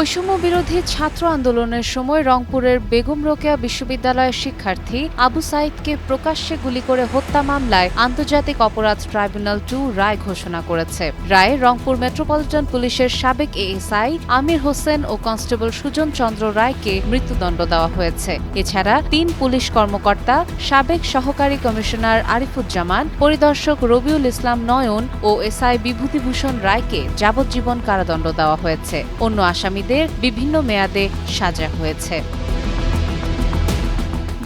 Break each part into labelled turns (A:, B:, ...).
A: বৈষম্য বিরোধী ছাত্র আন্দোলনের সময় রংপুরের বেগম রোকেয়া বিশ্ববিদ্যালয়ের শিক্ষার্থী আবু সাঈদকে প্রকাশ্যে গুলি করে হত্যা মামলায় আন্তর্জাতিক অপরাধ ট্রাইব্যুনাল 2 রায় ঘোষণা করেছে। রায়ে রংপুর মেট্রোপলিটন পুলিশের সাবেক এএসআই আমির হোসেন ও কনস্টেবল সুজন চন্দ্র রায়কে মৃত্যুদণ্ড দেওয়া হয়েছে। এছাড়া 3 পুলিশ কর্মকর্তা, সাবেক সহকারী কমিশনার আরিফুজ্জামান, পরিদর্শক রবিউল ইসলাম নয়ন ও এসআই বিভূতিভূষণ রায়কে যাবজ্জীবন কারাদণ্ড দেওয়া হয়েছে। অন্য আসামিদের বিভিন্ন মেয়াদে সাজা হয়েছে।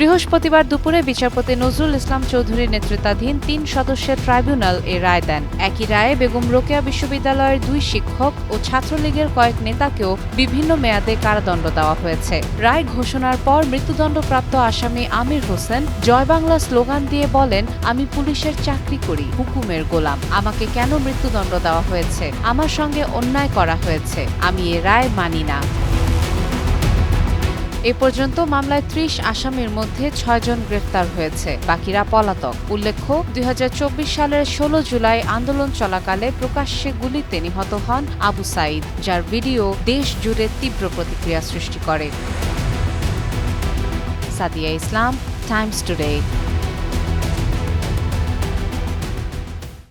A: বৃহস্পতিবার দুপুরে বিচারপতি নজরুল ইসলাম চৌধুরীর নেতৃত্বাধীন 3 সদস্যের ট্রাইব্যুনাল এ রায় দেন। একই রায়ে বেগম রোকেয়া বিশ্ববিদ্যালয়ের 2 শিক্ষক ও ছাত্রলীগের কয়েক নেতাকেও বিভিন্ন মেয়াদে কারাদণ্ড দেওয়া হয়েছে। রায় ঘোষণার পর মৃত্যুদণ্ডপ্রাপ্ত আসামি আমির হোসেন জয় বাংলা স্লোগান দিয়ে বলেন, আমি পুলিশের চাকরি করি, হুকুমের গোলাম। আমাকে কেন মৃত্যুদণ্ড দেওয়া হয়েছে? আমার সঙ্গে অন্যায় করা হয়েছে। আমি এ রায় মানি না। এ পর্যন্ত মামলায় 30 আসামির মধ্যে 6 জন গ্রেফতার হয়েছে, বাকিরা পলাতক। উল্লেখ্য, 2024 সালের 16 জুলাই আন্দোলন চলাকালে প্রকাশ্যে গুলিতে নিহত হন আবু সাঈদ, যার ভিডিও দেশ জুড়ে তীব্র প্রতিক্রিয়া সৃষ্টি করে। সাদিয়া ইসলাম, টাইমস টুডে।